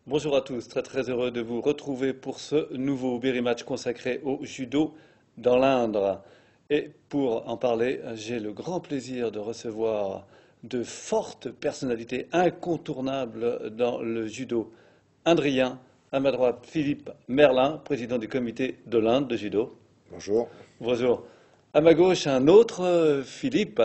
Bonjour à tous, très heureux de vous retrouver pour ce nouveau Berry Match consacré au judo dans l'Indre. Et pour en parler, j'ai le grand plaisir de recevoir de fortes personnalités incontournables dans le judo indrien. À ma droite, Philippe Merlin, président du comité de l'Inde de judo. Bonjour. Bonjour. À ma gauche, un autre Philippe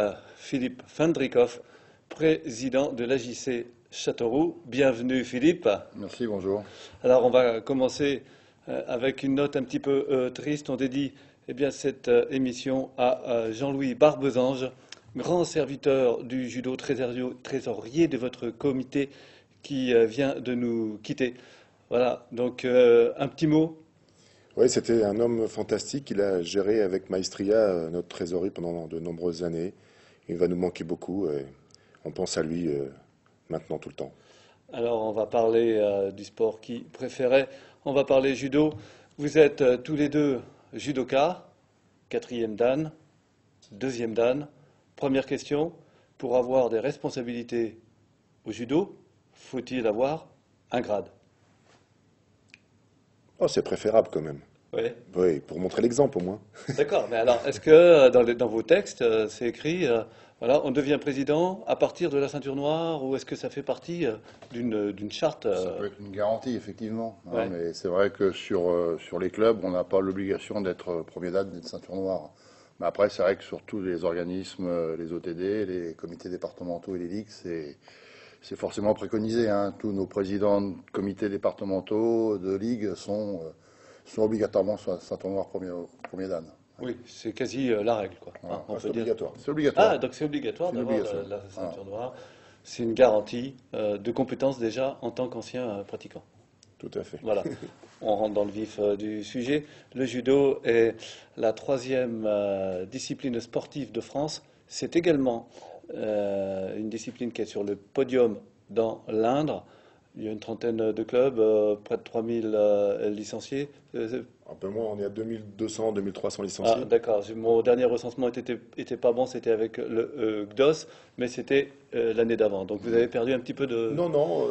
Fandrikov, président de l'AJC Châteauroux. Bienvenue Philippe. Merci, bonjour. Alors on va commencer avec une note un petit peu triste. On dédie cette émission à Jean-Louis Barbesange, grand serviteur du judo, trésorier de votre comité qui vient de nous quitter. Voilà, donc un petit mot. Oui, c'était un homme fantastique. Il a géré avec maestria notre trésorerie pendant de nombreuses années. Il va nous manquer beaucoup et on pense à lui maintenant tout le temps. Alors on va parler du sport qui préférait. On va parler judo. Vous êtes tous les deux judokas, 4e dan, 2e dan. Première question, pour avoir des responsabilités au judo, faut-il avoir un grade? Oh, c'est préférable quand même. Oui. Oui, pour montrer l'exemple au moins. D'accord, mais alors est-ce que dans vos textes, c'est écrit, voilà, on devient président à partir de la ceinture noire, ou est-ce que ça fait partie d'une charte Ça peut être une garantie, effectivement. Hein, Ouais. mais c'est vrai que sur les clubs, on n'a pas l'obligation d'être premier dan, d'être ceinture noire. Mais après, c'est vrai que sur tous les organismes, les OTD, les comités départementaux et les ligues, c'est forcément préconisé. Hein. Tous nos présidents de comités départementaux, de ligues, sont obligatoirement ceinture noire premier dan. Oui, c'est quasi la règle, quoi. Voilà. Hein, on C'est peut dire. obligatoire. C'est obligatoire. Ah, donc c'est obligatoire C'est une d'avoir obligation. la ceinture Voilà. noire. C'est une garantie de compétence déjà en tant qu'ancien pratiquant. Tout à fait. Voilà, on rentre dans le vif du sujet. Le judo est la 3e discipline sportive de France. C'est également une discipline qui est sur le podium dans l'Indre. Il y a une trentaine de clubs, près de 3000 licenciés. Un peu moins, on est à 2200, 2300 Ah, licenciés. d'accord. Mon dernier recensement était pas bon, c'était avec le GDOS, mais c'était l'année d'avant. Donc vous avez perdu un petit peu de... Non, non,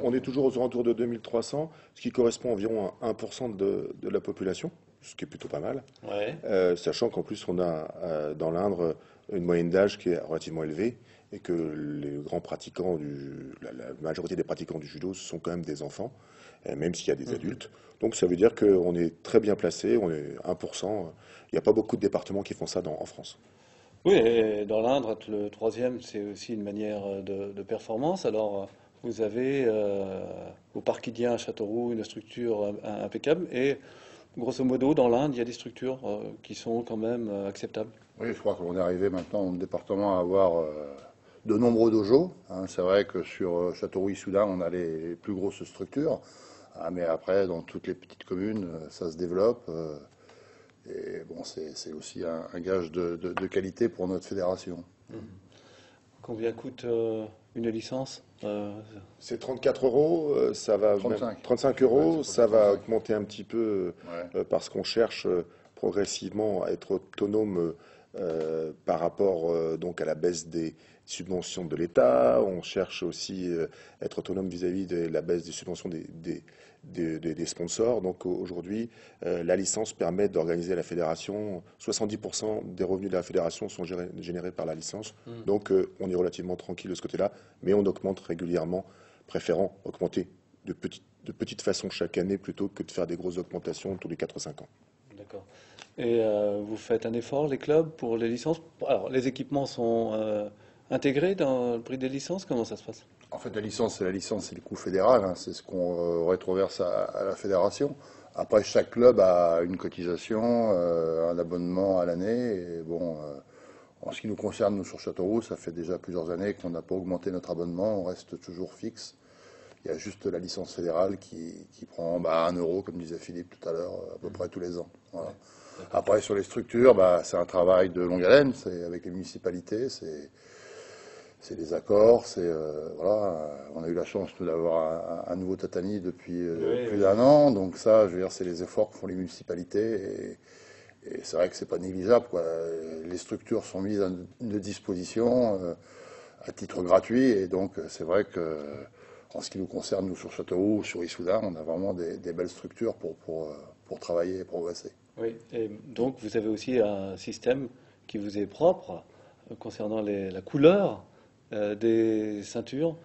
on est toujours aux alentours de 2300, ce qui correspond environ à 1% de la population, ce qui est plutôt pas mal. Ouais. Sachant qu'en plus, on a dans l'Indre une moyenne d'âge qui est relativement élevée et que les grands pratiquants, la majorité des pratiquants du judo sont quand même des enfants, même s'il y a des adultes. Donc ça veut dire qu'on est très bien placé, on est 1%. Il n'y a pas beaucoup de départements qui font ça en France. Oui, et dans l'Indre, être le 3e, c'est aussi une manière de performance. Alors, vous avez au Parquidien à Châteauroux une structure impeccable et grosso modo, dans l'Inde, il y a des structures qui sont quand même acceptables. Oui, je crois qu'on est arrivé maintenant dans le département à avoir de nombreux dojos. Hein. C'est vrai que sur Châteauroux-Issoudun, on a les plus grosses structures. Ah, mais après, dans toutes les petites communes, ça se développe. Et bon, c'est aussi un gage de qualité pour notre fédération. Combien coûte une licence C'est 34 euros, ça va 35. 35 euros, Ouais, c'est ça va 35. augmenter un petit peu Ouais. parce qu'on cherche progressivement à être autonome par rapport donc à la baisse des subventions de l'État. On cherche aussi à être autonome vis-à-vis de la baisse des subventions des sponsors. Donc aujourd'hui, la licence permet d'organiser la fédération. 70% des revenus de la fédération sont générés par la licence. Donc on est relativement tranquille de ce côté-là, mais on augmente régulièrement, préférant augmenter de petite façon chaque année plutôt que de faire des grosses augmentations tous les 4 ou 5 ans. D'accord. Et vous faites un effort, les clubs, pour les licences? Alors, les équipements sont intégrés dans le prix des licences? Comment ça se passe? En fait, la licence, c'est le coût fédéral. Hein. C'est ce qu'on rétroverse à la fédération. Après, chaque club a une cotisation, un abonnement à l'année. Et bon, en ce qui nous concerne, nous, sur Châteauroux, ça fait déjà plusieurs années qu'on n'a pas augmenté notre abonnement. On reste toujours fixe. Il y a juste la licence fédérale qui prend 1 euro, comme disait Philippe tout à l'heure, à peu près tous les ans. Voilà. Après, sur les structures, c'est un travail de longue haleine. C'est avec les municipalités. c'est les accords, voilà. On a eu la chance d'avoir un nouveau tatami depuis plus d'un an, donc ça, je veux dire, c'est les efforts que font les municipalités et c'est vrai que c'est pas négligeable, quoi. Les structures sont mises à une disposition à titre gratuit et donc c'est vrai que en ce qui nous concerne, nous sur Châteauroux, sur Issoudun, on a vraiment des belles structures pour travailler et progresser. Oui, et donc vous avez aussi un système qui vous est propre concernant la couleur des ceintures.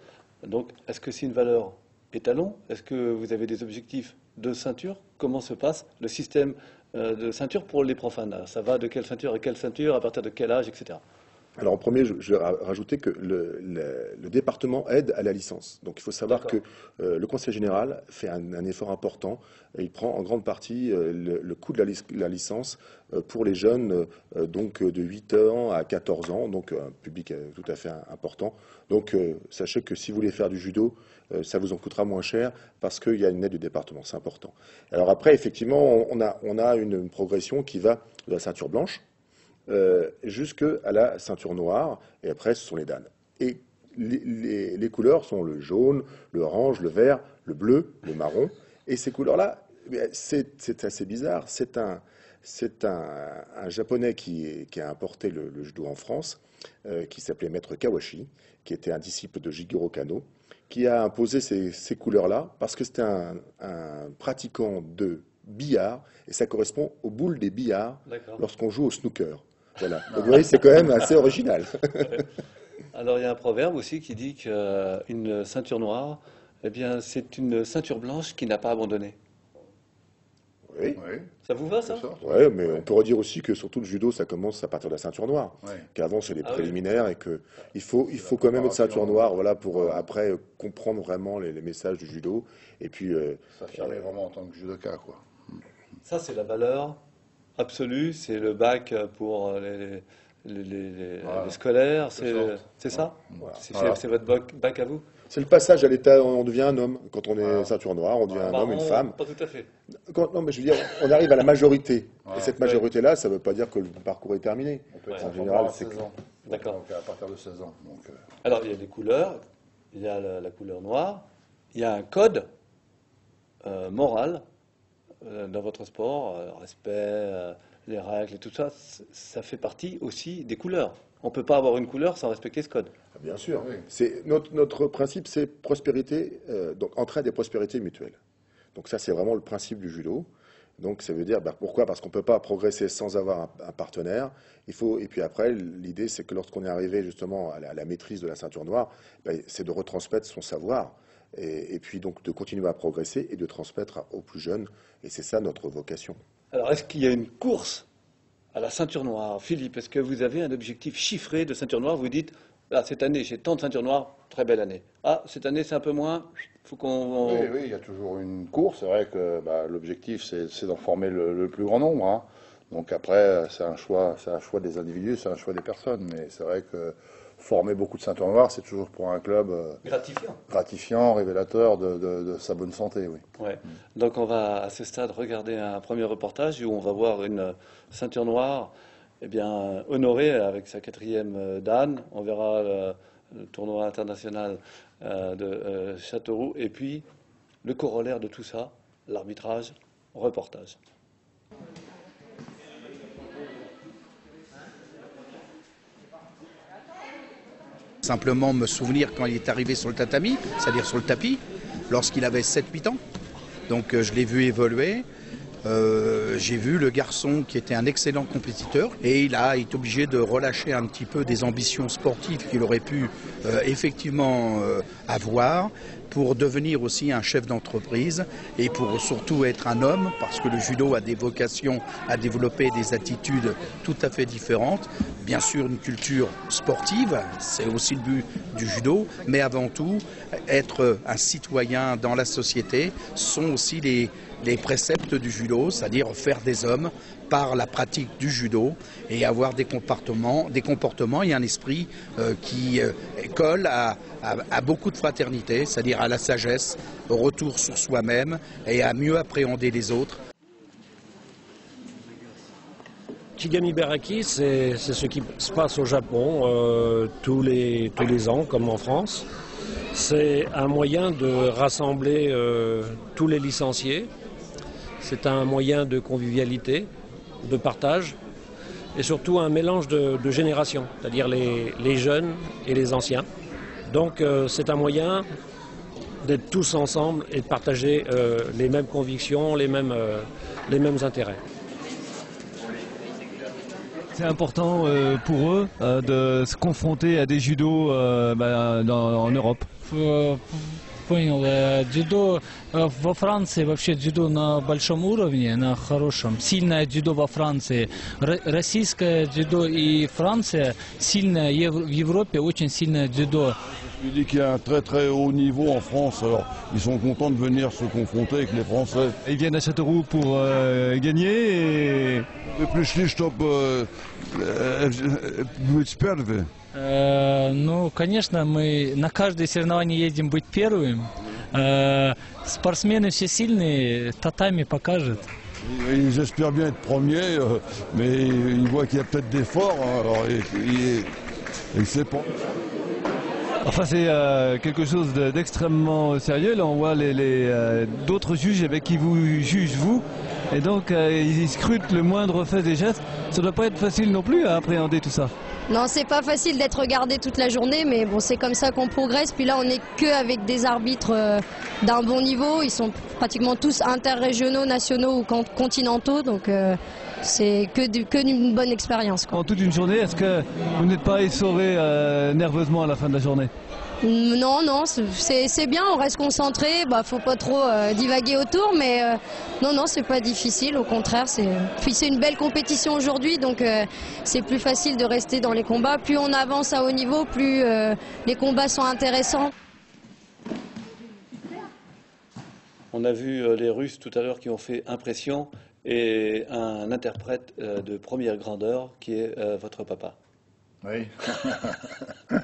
Donc, est-ce que c'est une valeur étalon? Est-ce que vous avez des objectifs de ceinture? Comment se passe le système de ceinture pour les profanes? Ça va de quelle ceinture à quelle ceinture, à partir de quel âge, etc. Alors en premier, je vais rajouter que le département aide à la licence. Donc il faut savoir que le Conseil général fait un effort important et il prend en grande partie le coût de la licence pour les jeunes donc de 8 ans à 14 ans, donc un public tout à fait important. Donc sachez que si vous voulez faire du judo, ça vous en coûtera moins cher parce qu'il y a une aide du département, c'est important. Alors après, effectivement, on a une progression qui va de la ceinture blanche jusqu'à la ceinture noire, et après ce sont les danes. Et les couleurs sont le jaune, le orange, le vert, le bleu, le marron, et ces couleurs-là, c'est assez bizarre. C'est un japonais qui a importé le judo en France, qui s'appelait Maître Kawashi, qui était un disciple de Jigoro Kano, qui a imposé ces couleurs-là, parce que c'était un pratiquant de billard, et ça correspond aux boules des billards lorsqu'on joue au snooker. Voilà. Donc vous voyez, c'est quand même assez original. Alors il y a un proverbe aussi qui dit qu'une ceinture noire, eh bien, c'est une ceinture blanche qui n'a pas abandonné. Oui. Ça vous va, ça? Oui, mais on peut redire aussi que surtout le judo, ça commence à partir de la ceinture noire. Qu'avant, c'est les préliminaires et qu'il faut quand même être ceinture noire, voilà, pour après comprendre vraiment les messages du judo. Et puis, s'affirmer vraiment en tant que judoka, quoi. Ça, c'est la valeur absolue, c'est le bac pour les scolaires, c'est ça? C'est votre bac à vous? C'est le passage à l'état, on devient un homme. Quand on est ceinture noire, on devient un homme, une femme. Pas tout à fait. Non, mais je veux dire, on arrive à la majorité. Et cette majorité-là, ça ne veut pas dire que le parcours est terminé. On peut être en général, c'est 16 ans. D'accord. Donc à partir de 16 ans. Donc, alors, il y a des couleurs, il y a la couleur noire, il y a un code moral dans votre sport, respect, les règles et tout ça, ça fait partie aussi des couleurs. On ne peut pas avoir une couleur sans respecter ce code. Bien sûr. Oui. Notre principe, c'est prospérité, donc entraide et prospérité mutuelle. Donc ça, c'est vraiment le principe du judo. Donc ça veut dire, pourquoi? Parce qu'on ne peut pas progresser sans avoir un partenaire. Et puis après, l'idée, c'est que lorsqu'on est arrivé justement à la maîtrise de la ceinture noire, c'est de retransmettre son savoir. Et puis donc de continuer à progresser et de transmettre aux plus jeunes. Et c'est ça notre vocation. Alors, est-ce qu'il y a une course à la ceinture noire? Philippe, est-ce que vous avez un objectif chiffré de ceinture noire? Vous dites, cette année, j'ai tant de ceinture noire, très belle année. Cette année, c'est un peu moins, faut qu'on... Oui, il y a toujours une course. C'est vrai que l'objectif, c'est d'en former le plus grand nombre. Hein. Donc après, c'est un choix des individus, c'est un choix des personnes. Mais c'est vrai que former beaucoup de ceintures noires, c'est toujours pour un club gratifiant, révélateur de sa bonne santé. Oui. Ouais. Donc on va à ce stade regarder un premier reportage où on va voir une ceinture noire honorée avec sa 4e dan. On verra le tournoi international de Châteauroux et puis le corollaire de tout ça, l'arbitrage, reportage. Simplement me souvenir quand il est arrivé sur le tatami, c'est-à-dire sur le tapis, lorsqu'il avait 7-8 ans. Donc je l'ai vu évoluer. J'ai vu le garçon qui était un excellent compétiteur et il est obligé de relâcher un petit peu des ambitions sportives qu'il aurait pu effectivement avoir pour devenir aussi un chef d'entreprise et pour surtout être un homme, parce que le judo a des vocations à développer des attitudes tout à fait différentes. Bien sûr, une culture sportive, c'est aussi le but du judo, mais avant tout, être un citoyen dans la société sont aussi les préceptes du judo, c'est-à-dire faire des hommes par la pratique du judo et avoir des comportements et un esprit qui colle à beaucoup de fraternité, c'est-à-dire à la sagesse, au retour sur soi-même et à mieux appréhender les autres. Kigami Beraki, c'est ce qui se passe au Japon tous les ans, comme en France. C'est un moyen de rassembler tous les licenciés. C'est un moyen de convivialité, de partage, et surtout un mélange de générations, c'est-à-dire les jeunes et les anciens. Donc c'est un moyen d'être tous ensemble et de partager les mêmes convictions, les mêmes intérêts. C'est important pour eux de se confronter à des judos en Europe. Понял. Дзюдо во Франции, вообще дзюдо на большом уровне, на хорошем. Сильное дзюдо во Франции. Российское дзюдо и Франция сильное, в Европе очень сильное дзюдо. Je dis qu'il y a un très très haut niveau en France, alors ils sont contents de venir se confronter avec les Français. Ils viennent à Châteauroux pour gagner et... Пришли, чтобы быть первыми. Ну, конечно, мы на каждое соревнование едем быть первым. Спортсмены все сильные, татами покажет. Ils espèrent bien être premiers, mais ils voient qu'il y a peut-être des forts, alors ils ne savent pas. Enfin, c'est quelque chose d'extrêmement sérieux. Là, on voit d'autres juges avec qui vous jugez, vous. Et donc, ils scrutent le moindre fait des gestes. Ça ne doit pas être facile non plus à appréhender tout ça. Non, c'est pas facile d'être regardé toute la journée, mais bon, c'est comme ça qu'on progresse. Puis là, on n'est qu'avec des arbitres d'un bon niveau. Ils sont pratiquement tous interrégionaux, nationaux ou continentaux. Donc, c'est que d'une bonne expérience. En toute une journée, est-ce que vous n'êtes pas essoré nerveusement à la fin de la journée? Non, non, c'est bien, on reste concentré, faut pas trop divaguer autour, mais non, c'est pas difficile, au contraire, puis c'est une belle compétition aujourd'hui, donc c'est plus facile de rester dans les combats. Plus on avance à haut niveau, plus les combats sont intéressants. On a vu les Russes tout à l'heure qui ont fait impression et un interprète de première grandeur qui est votre papa. Oui, tout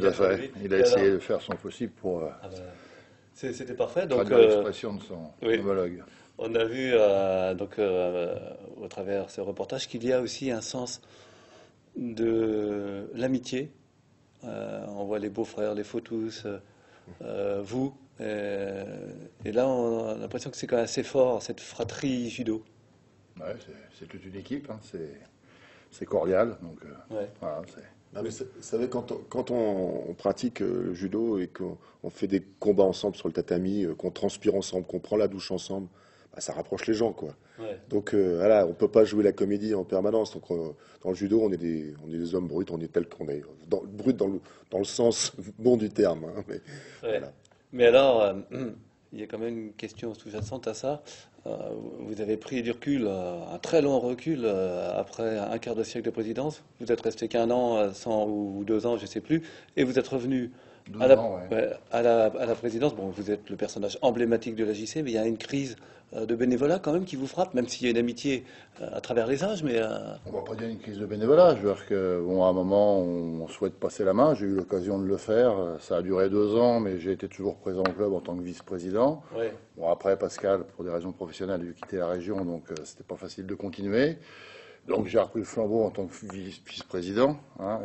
à fait. Il a essayé de faire son possible pour c'était parfait. Donc, traduire l'expression de son homologue. On a vu au travers ce reportage qu'il y a aussi un sens de l'amitié. On voit les beaux-frères, les Fautus, vous. Et là, on a l'impression que c'est quand même assez fort, cette fratrie judo. Ouais, c'est toute une équipe, hein, c'est cordial. Donc, voilà, vous savez, quand on pratique le judo et qu'on fait des combats ensemble sur le tatami, qu'on transpire ensemble, qu'on prend la douche ensemble, ça rapproche les gens, quoi. Ouais. Donc voilà, on peut pas jouer la comédie en permanence. Donc dans le judo, on est des hommes bruts, on est tel qu'on est, brut dans le sens bon du terme. Hein, mais, voilà. Mais alors, il y a quand même une question sous-jacente à ça. Vous avez pris du recul, un très long recul, après un quart de siècle de présidence. Vous êtes resté qu'1 an, 100 ou 2 ans, je ne sais plus, et vous êtes revenu à la présidence. Bon, vous êtes le personnage emblématique de la JC, mais il y a une crise de bénévolat quand même qui vous frappe, même s'il y a une amitié à travers les âges. Mais on va pas dire une crise de bénévolat. Je veux dire que, bon, à un moment, on souhaite passer la main. J'ai eu l'occasion de le faire. Ça a duré 2 ans, mais j'ai été toujours présent au club en tant que vice-président. Ouais. Bon, après, Pascal, pour des raisons professionnelles, a dû quitter la région, donc c'était pas facile de continuer. Donc j'ai repris le flambeau en tant que vice-président. Hein,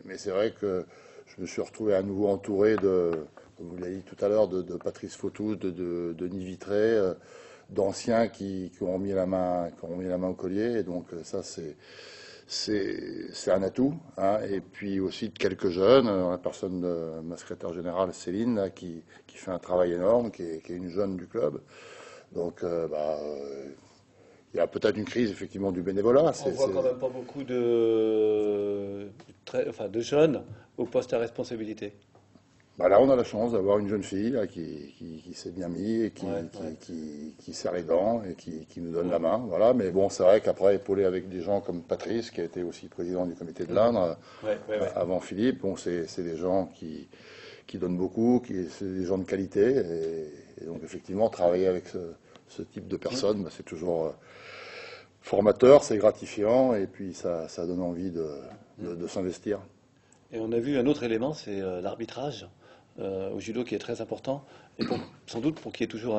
mais c'est vrai que je me suis retrouvé à nouveau entouré comme vous l'avez dit tout à l'heure, de Patrice Fautus, de Denis Vitré, d'anciens qui ont mis la main au collier. Et donc ça, c'est un atout. Hein. Et puis aussi de quelques jeunes, la personne de ma secrétaire générale, Céline, là, qui fait un travail énorme, qui est une jeune du club. Donc, il y a peut-être une crise effectivement du bénévolat. On voit quand même pas beaucoup de jeunes au poste à responsabilité. Là, on a la chance d'avoir une jeune fille là, qui s'est bien mise et qui serre les dents et qui nous donne la main. Voilà. Mais bon, c'est vrai qu'après, épaulé avec des gens comme Patrice, qui a été aussi président du comité de l'Indre, avant Philippe, bon, c'est des gens qui donnent beaucoup, c'est des gens de qualité. Et donc, effectivement, travailler avec ce type de personnes, c'est toujours formateur, c'est gratifiant, et puis ça donne envie de s'investir. Et on a vu un autre élément, c'est l'arbitrage au judo qui est très important, et sans doute pour qu'il y ait toujours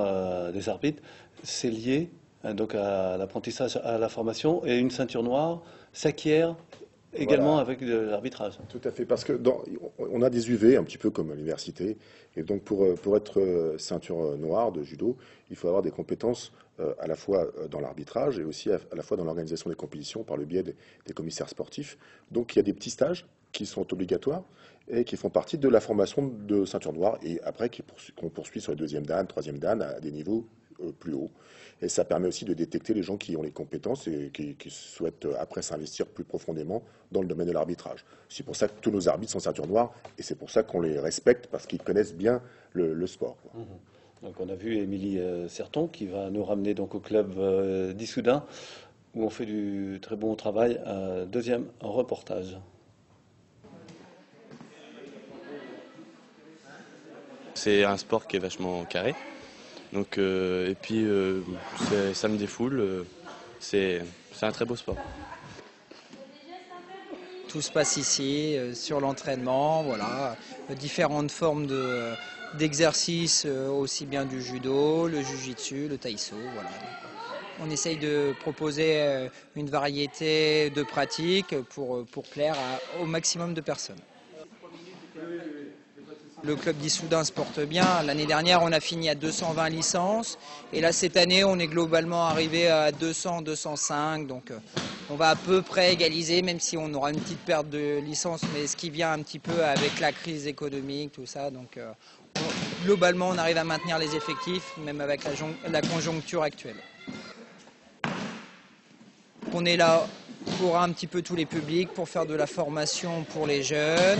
des arbitres, c'est lié donc à l'apprentissage, à la formation, et une ceinture noire s'acquiert également Voilà. avec de l'arbitrage. Tout à fait, parce que on a des UV, un petit peu comme à l'université, et donc pour être ceinture noire de judo, il faut avoir des compétences à la fois dans l'arbitrage et aussi à la fois dans l'organisation des compétitions par le biais des commissaires sportifs. Donc il y a des petits stages qui sont obligatoires et qui font partie de la formation de ceinture noire, et après qu'on poursuit sur les deuxième dan, troisième dan à des niveaux plus hauts. Et ça permet aussi de détecter les gens qui ont les compétences et qui souhaitent après s'investir plus profondément dans le domaine de l'arbitrage. C'est pour ça que tous nos arbitres sont ceinture noire, et c'est pour ça qu'on les respecte, parce qu'ils connaissent bien le sport, quoi. Donc on a vu Émilie Serton qui va nous ramener donc au club d'Issoudun, où on fait du très bon travail. Deuxième reportage. C'est un sport qui est vachement carré. Donc, et puis ça me défoule. C'est un très beau sport. Tout se passe ici, sur l'entraînement, voilà, différentes formes d'exercices, aussi bien du judo, le jujitsu, le taïso, voilà. On essaye de proposer une variété de pratiques pour plaire au maximum de personnes. Le club d'Issoudun se porte bien. L'année dernière, on a fini à 220 licences. Et là, cette année, on est globalement arrivé à 200, 205. Donc, on va à peu près égaliser, même si on aura une petite perte de licences. Mais ce qui vient un petit peu avec la crise économique, tout ça. Donc, globalement, on arrive à maintenir les effectifs, même avec la conjoncture actuelle. On est là pour un petit peu tous les publics, pour faire de la formation pour les jeunes,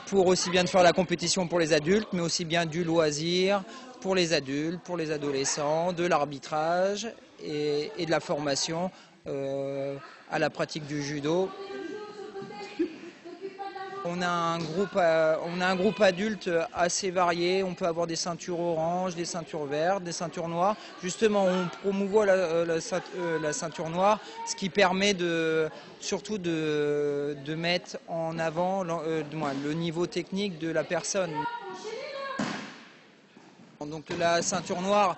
pour aussi bien de faire la compétition pour les adultes, mais aussi bien du loisir pour les adultes, pour les adolescents, de l'arbitrage et de la formation à la pratique du judo. On a un groupe adulte assez varié. On peut avoir des ceintures oranges, des ceintures vertes, des ceintures noires. Justement, on promouvoit la ceinture noire, ce qui permet surtout de mettre en avant le niveau technique de la personne. Donc la ceinture noire,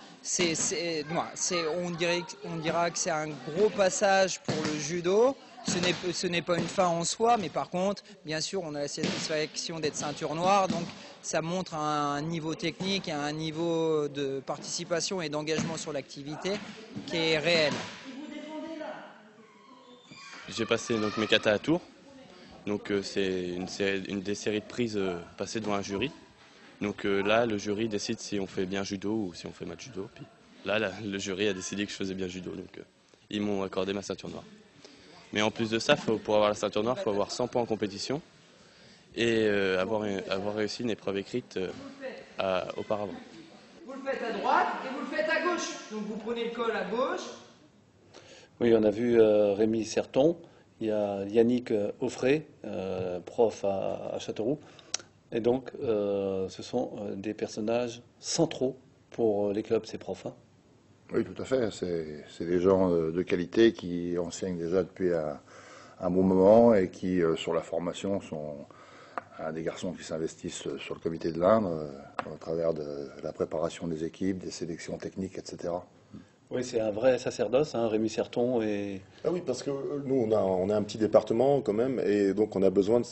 on dira que c'est un gros passage pour le judo. Ce n'est pas une fin en soi, mais par contre, bien sûr, on a la satisfaction d'être ceinture noire, donc ça montre un niveau technique et un niveau de participation et d'engagement sur l'activité qui est réel. J'ai passé donc mes katas à Tours. Donc c'est une des séries de prises passées devant un jury. Donc là, le jury décide si on fait bien judo ou si on fait mal judo. Puis là, le jury a décidé que je faisais bien judo, donc ils m'ont accordé ma ceinture noire. Mais en plus de ça, pour avoir la ceinture noire, il faut avoir 100 points en compétition et avoir réussi une épreuve écrite auparavant. Vous le faites à droite et vous le faites à gauche. Donc vous prenez le col à gauche. Oui, on a vu Rémi Serton, il y a Yannick Offray, prof à Châteauroux. Et donc, ce sont des personnages centraux pour les clubs, ces profs. Oui, tout à fait. C'est des gens de qualité qui enseignent déjà depuis un bon moment et qui, sur la formation, sont des garçons qui s'investissent sur le comité de l'Indre à travers de la préparation des équipes, des sélections techniques, etc. Oui, c'est un vrai sacerdoce, Rémi Serton. Ah oui, parce que nous, on a un petit département quand même, et donc on a besoin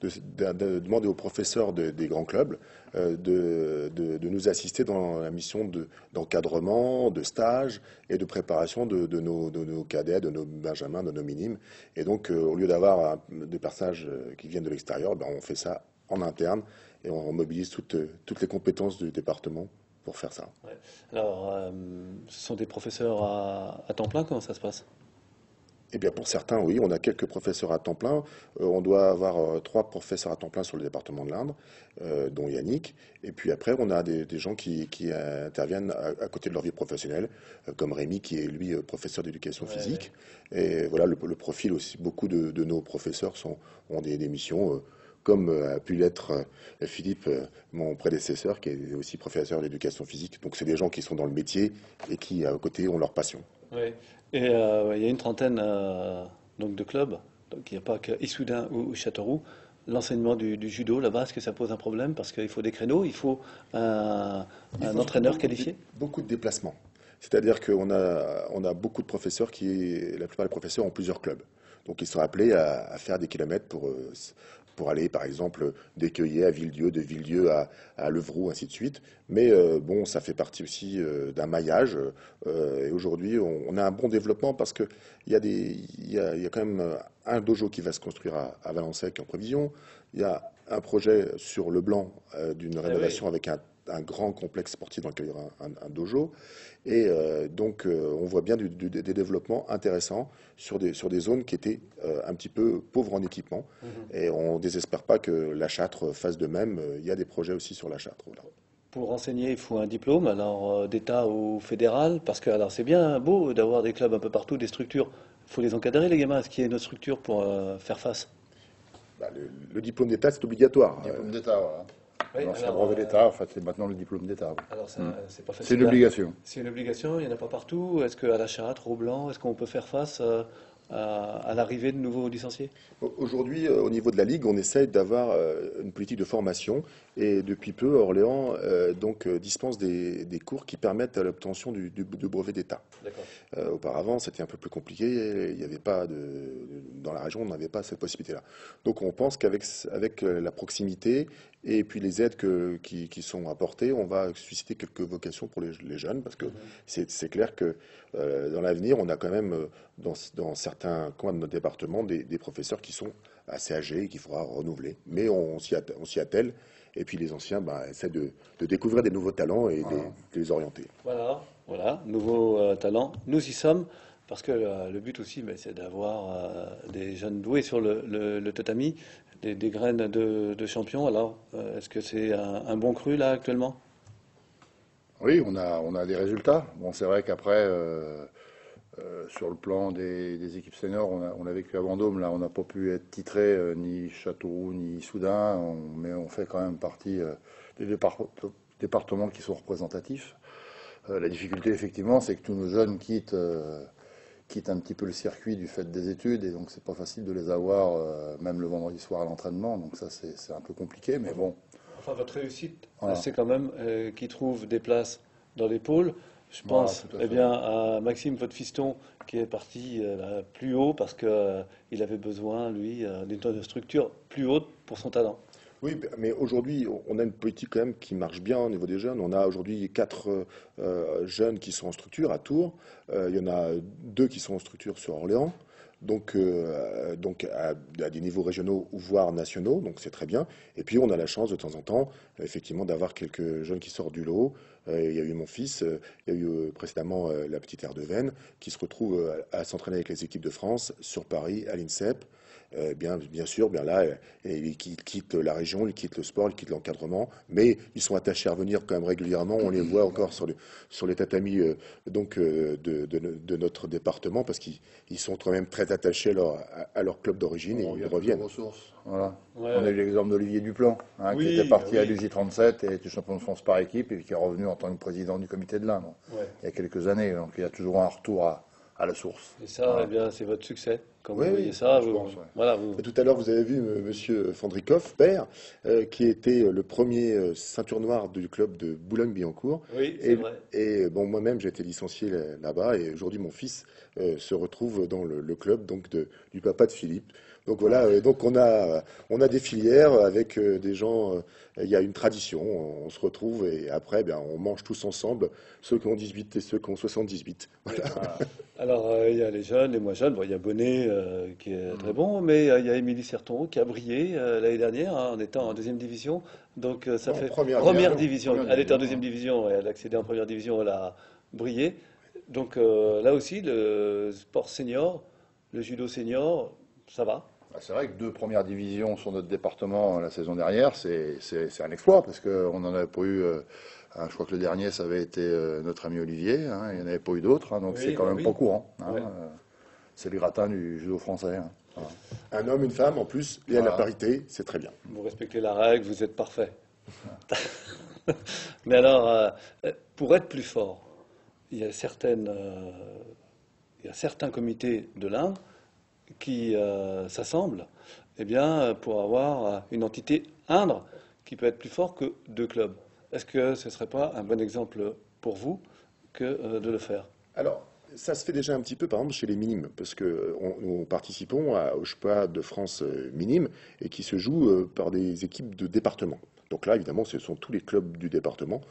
de demander aux professeurs des grands clubs de nous assister dans la mission d'encadrement, de stage et de préparation de nos cadets, de nos benjamins, de nos minimes. Et donc, au lieu d'avoir des personnages qui viennent de l'extérieur, on fait ça en interne et on mobilise toutes les compétences du département pour faire ça. Ouais. Alors, ce sont des professeurs à temps plein, comment ça se passe? Eh bien, pour certains, oui, on a quelques professeurs à temps plein. On doit avoir 3 professeurs à temps plein sur le département de l'Indre, dont Yannick. Et puis après, on a des gens qui interviennent à côté de leur vie professionnelle, comme Rémi, qui est, lui, professeur d'éducation physique. Et voilà, le profil aussi, beaucoup de nos professeurs ont des missions comme a pu l'être Philippe, mon prédécesseur, qui est aussi professeur d'éducation physique. Donc c'est des gens qui sont dans le métier et qui, à côté, ont leur passion. Oui, et il y a une trentaine donc de clubs, donc il n'y a pas que Issoudun ou Châteauroux. L'enseignement du judo, là-bas, est-ce que ça pose un problème? Parce qu'il faut des créneaux, il faut un entraîneur qualifié? Beaucoup de déplacements. C'est-à-dire qu'on a beaucoup de professeurs la plupart des professeurs ont plusieurs clubs. Donc ils sont appelés à faire des kilomètres pour aller, par exemple, d'Écueillé à Villedieu, de Villedieu à Levroux, ainsi de suite. Mais bon, ça fait partie aussi d'un maillage. Et aujourd'hui, on a un bon développement parce qu'il y a quand même un dojo qui va se construire à Valençay qui est en prévision. Il y a un projet sur le Blanc d'une rénovation avec un grand complexe sportif dans lequel il y aura un dojo. Et donc, on voit bien des développements intéressants sur des zones qui étaient un petit peu pauvres en équipement. Et on ne désespère pas que la Châtre fasse de même. Il y a des projets aussi sur la Châtre. Voilà. Pour enseigner, il faut un diplôme, alors d'État ou fédéral, parce que alors c'est bien beau d'avoir des clubs un peu partout, des structures. Il faut les encadrer, les gamins. Est-ce qu'il y a une autre structure pour faire face? Le diplôme d'État, c'est obligatoire. Le diplôme d'État, voilà. Oui, c'est un brevet d'État, en fait, c'est maintenant le diplôme d'État. Alors c'est pas facile. C'est une obligation. C'est une obligation, il n'y en a pas partout. Est-ce qu'à la Châtre, au Blanc, est-ce qu'on peut faire face à l'arrivée de nouveaux licenciés? Aujourd'hui, au niveau de la Ligue, on essaye d'avoir une politique de formation et depuis peu, Orléans dispense des cours qui permettent à l'obtention du brevet d'État. Auparavant, c'était un peu plus compliqué. Il n'y avait pas dans la région, on n'avait pas cette possibilité-là. Donc, on pense qu'avec la proximité et puis les aides qui sont apportées, on va susciter quelques vocations pour les jeunes parce que c'est clair que dans l'avenir, on a quand même dans certains coins de notre département des professeurs qui sont assez âgés et qu'il faudra renouveler. Mais on s'y attelle. Et puis les anciens essaient de découvrir des nouveaux talents et de les orienter. Voilà, nouveaux talents. Nous y sommes parce que le but aussi, c'est d'avoir des jeunes doués sur le tatami, des graines de champions. Alors, est-ce que c'est un bon cru là actuellement? Oui, on a des résultats. Bon, c'est vrai qu'après, sur le plan des équipes seniors, on a vécu à Vendôme. Là, on n'a pas pu être titré ni Châteauroux ni Soudain, mais on fait quand même partie des départements qui sont représentatifs. La difficulté, effectivement, c'est que tous nos jeunes quittent un petit peu le circuit du fait des études, et donc c'est pas facile de les avoir, même le vendredi soir à l'entraînement. Donc ça, c'est un peu compliqué, mais bon. Enfin, votre réussite, c'est quand même qu'ils trouvent des places dans les pôles. Je pense à Maxime, votre fiston, qui est parti plus haut parce qu'il avait besoin, lui, d'une structure plus haute pour son talent. Oui, mais aujourd'hui, on a une politique quand même qui marche bien au niveau des jeunes. On a aujourd'hui 4 jeunes qui sont en structure à Tours. Il y en a 2 qui sont en structure sur Orléans. Donc à des niveaux régionaux ou voire nationaux, donc c'est très bien. Et puis on a la chance de temps en temps, effectivement, d'avoir quelques jeunes qui sortent du lot. Il y a eu mon fils, il y a eu précédemment la petite Erdevenne, qui se retrouve à s'entraîner avec les équipes de France sur Paris, à l'INSEP. Bien sûr, là, ils quittent la région, ils quittent le sport, ils quittent l'encadrement, mais ils sont attachés à revenir quand même régulièrement. On les voit encore sur les tatamis de notre département parce qu'ils sont quand même très attachés à leur club d'origine et ils reviennent. Ressources. Voilà. On a eu l'exemple d'Olivier Duplan, qui était parti à l'UJ37 et était champion de France par équipe et qui est revenu en tant que président du comité de l'Indre il y a quelques années. Donc il y a toujours un retour à la source. Et ça, c'est votre succès. Quand vous voyez ça, Tout à l'heure, vous avez vu Monsieur Fandrikov, père, qui était le premier ceinture noire du club de Boulogne-Billancourt. Oui, c'est vrai. Et bon, moi-même, j'ai été licencié là-bas, et aujourd'hui, mon fils se retrouve dans le club du papa de Philippe. Donc voilà, donc on a des filières avec des gens. Il y a une tradition. On se retrouve et après, on mange tous ensemble, ceux qui ont 18 et ceux qui ont 78. Voilà. Alors il y a les jeunes, les moins jeunes. Bon, il y a Bonnet qui est très bon, mais il y a Émilie Serton qui a brillé l'année dernière en étant en 2e division. Donc ça fait première division. Elle était en 2e division et elle a accédé en 1re division. Elle a brillé. Donc là aussi, le sport senior, le judo senior, ça va. C'est vrai que 2 premières divisions sur notre département la saison dernière, c'est un exploit parce qu'on n'en avait pas eu. Je crois que le dernier, ça avait été notre ami Olivier. Il n'y en avait pas eu d'autres, donc c'est quand même pas courant. C'est le gratin du judo français. Voilà. Un homme, une femme, en plus, et à la parité, c'est très bien. Vous respectez la règle, vous êtes parfait. Mais alors, pour être plus fort, il y a certains comités de l'Indre qui s'assemblent pour avoir une entité Indre qui peut être plus fort que 2 clubs. Est-ce que ce ne serait pas un bon exemple pour vous que de le faire? Alors, ça se fait déjà un petit peu, par exemple, chez les minimes, parce que nous participons au Championnat de France minime et qui se joue par des équipes de département. Donc là, évidemment, ce sont tous les clubs du département.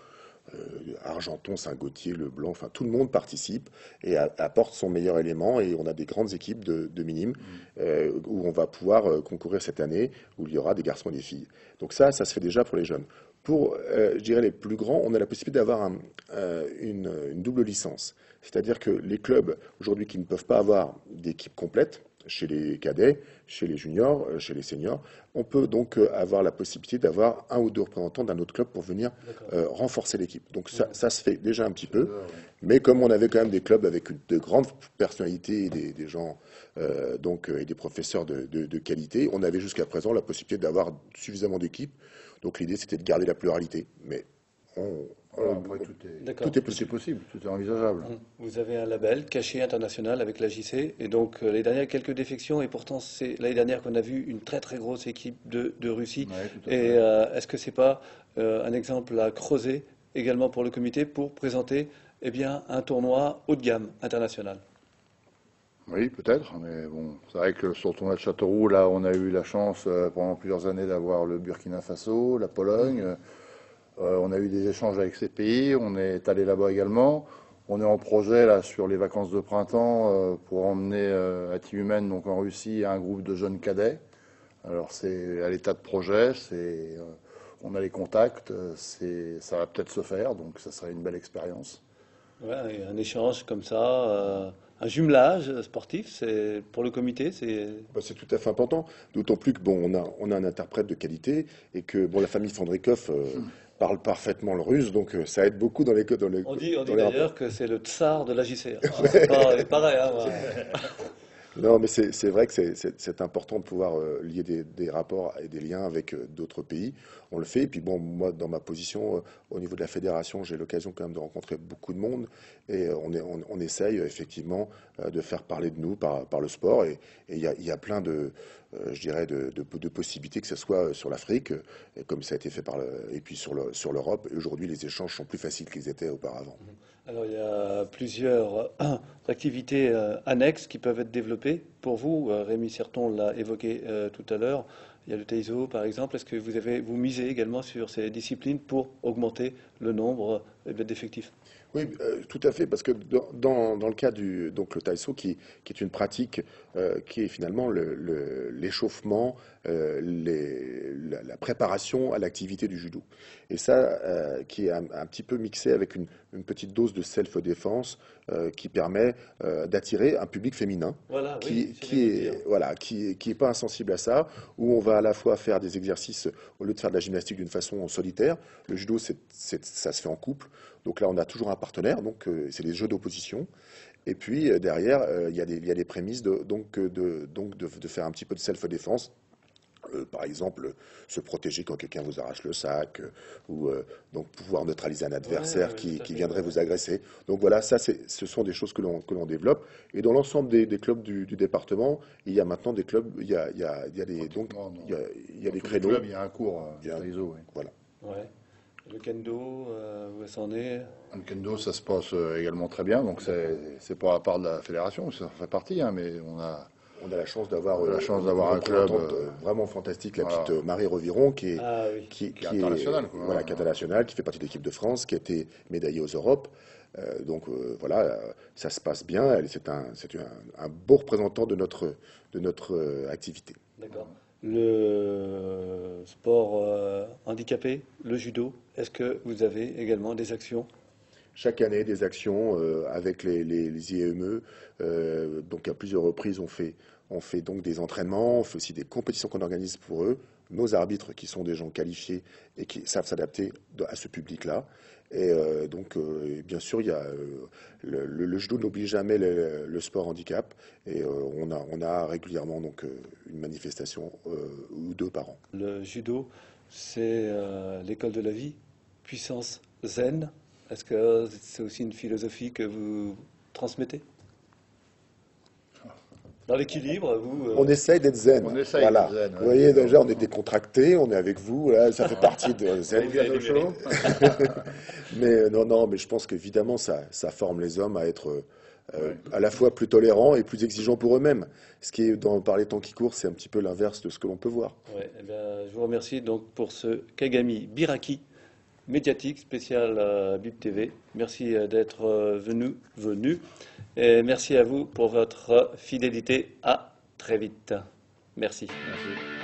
Argenton, Saint-Gautier, Leblanc, enfin tout le monde participe et apporte son meilleur élément et on a des grandes équipes de minimes où on va pouvoir concourir cette année, où il y aura des garçons et des filles. Donc ça se fait déjà pour les jeunes. Pour, je dirais, les plus grands, on a la possibilité d'avoir une double licence. C'est-à-dire que les clubs, aujourd'hui, qui ne peuvent pas avoir d'équipe complète, chez les cadets, chez les juniors, chez les seniors, on peut donc avoir la possibilité d'avoir un ou deux représentants d'un autre club pour venir renforcer l'équipe. Donc ça se fait déjà un petit peu, mais comme on avait quand même des clubs avec de grandes personnalités et des gens et des professeurs de qualité, on avait jusqu'à présent la possibilité d'avoir suffisamment d'équipes. Donc l'idée c'était de garder la pluralité, mais tout est possible, tout est envisageable. Vous avez un label caché international avec la JC, et donc l'année dernière, quelques défections, et pourtant c'est l'année dernière qu'on a vu une très très grosse équipe de Russie. Ouais, et est-ce que c'est pas un exemple à creuser également pour le comité pour présenter un tournoi haut de gamme international? Oui, peut-être, mais bon, c'est vrai que sur le tournoi de Châteauroux, là, on a eu la chance pendant plusieurs années d'avoir le Burkina Faso, la Pologne. On a eu des échanges avec ces pays, on est allé là-bas également. On est en projet là sur les vacances de printemps pour emmener à Tiumen, donc en Russie, un groupe de jeunes cadets. Alors c'est à l'état de projet, on a les contacts, ça va peut-être se faire, donc ça serait une belle expérience. Ouais, et un échange comme ça, un jumelage sportif, pour le comité, c'est tout à fait important. D'autant plus que on a un interprète de qualité et que la famille Fondrikov parle parfaitement le russe, donc ça aide beaucoup dans les. On dit d'ailleurs que c'est le tsar de la JC. C'est pas pareil. Non, mais c'est vrai que c'est important de pouvoir lier des rapports et des liens avec d'autres pays. On le fait. Et puis moi, dans ma position au niveau de la fédération, j'ai l'occasion quand même de rencontrer beaucoup de monde. Et on essaye effectivement de faire parler de nous par le sport. Et il y a plein de possibilités, que ce soit sur l'Afrique, comme ça a été fait et puis sur l'Europe. Et aujourd'hui, les échanges sont plus faciles qu'ils étaient auparavant. Alors, il y a plusieurs activités annexes qui peuvent être développées pour vous. Rémi Certon l'a évoqué tout à l'heure. Il y a le Taiso, par exemple. Est-ce que vous misez également sur ces disciplines pour augmenter le nombre d'effectifs? Oui, tout à fait, parce que dans le cas le Taiso, qui est une pratique qui est finalement l'échauffement, la préparation à l'activité du judo. Et ça, qui est un petit peu mixé avec une petite dose de self-défense qui permet d'attirer un public féminin qui est pas insensible à ça, où on va à la fois faire des exercices, au lieu de faire de la gymnastique d'une façon solitaire. Le judo, ça se fait en couple. Donc là, on a toujours un partenaire, donc c'est les jeux d'opposition. Et puis derrière, il y a des prémices de faire un petit peu de self-défense. Par exemple, se protéger quand quelqu'un vous arrache le sac, ou donc pouvoir neutraliser un adversaire qui viendrait vous agresser. Donc voilà, ce sont des choses que l'on développe. Et dans l'ensemble des clubs du département, il y a maintenant des clubs, il y a des créneaux. Il y a un cours réseau. Oui. Voilà. Ouais. Le kendo, où ça en est? Le kendo, ça se passe également très bien. Donc c'est pas à part de la fédération, ça fait partie, mais on a la chance d'avoir un club vraiment fantastique, la petite Marie Reviron, qui est internationale, qui est internationale, qui fait partie de l'équipe de France, qui a été médaillée aux Europes. Donc voilà, ça se passe bien. C'est un beau représentant de notre activité. D'accord. Le sport handicapé, le judo, est-ce que vous avez également des actions? Chaque année, des actions avec les IEME. Donc à plusieurs reprises, on fait donc des entraînements, on fait aussi des compétitions qu'on organise pour eux. Nos arbitres, qui sont des gens qualifiés et qui savent s'adapter à ce public-là. Et bien sûr, il y a le judo n'oublie jamais le sport handicap. Et on a régulièrement donc une manifestation ou deux par an. Le judo, c'est l'école de la vie, puissance zen. Est-ce que c'est aussi une philosophie que vous transmettez? Dans l'équilibre, vous... On essaye d'être zen. On essaye voilà. d'être zen, Vous ouais. voyez, déjà, on est décontracté, on est avec vous, là, ça fait partie de zen. Mais non, mais je pense qu'évidemment, ça forme les hommes à être à la fois plus tolérants et plus exigeants pour eux-mêmes. Ce qui est, par les temps qui courent, c'est un petit peu l'inverse de ce que l'on peut voir. Ouais, eh bien, je vous remercie donc pour ce Kagami Biraki médiatique spécial Bip TV. Merci d'être venu. Et merci à vous pour votre fidélité. À très vite. Merci. Merci.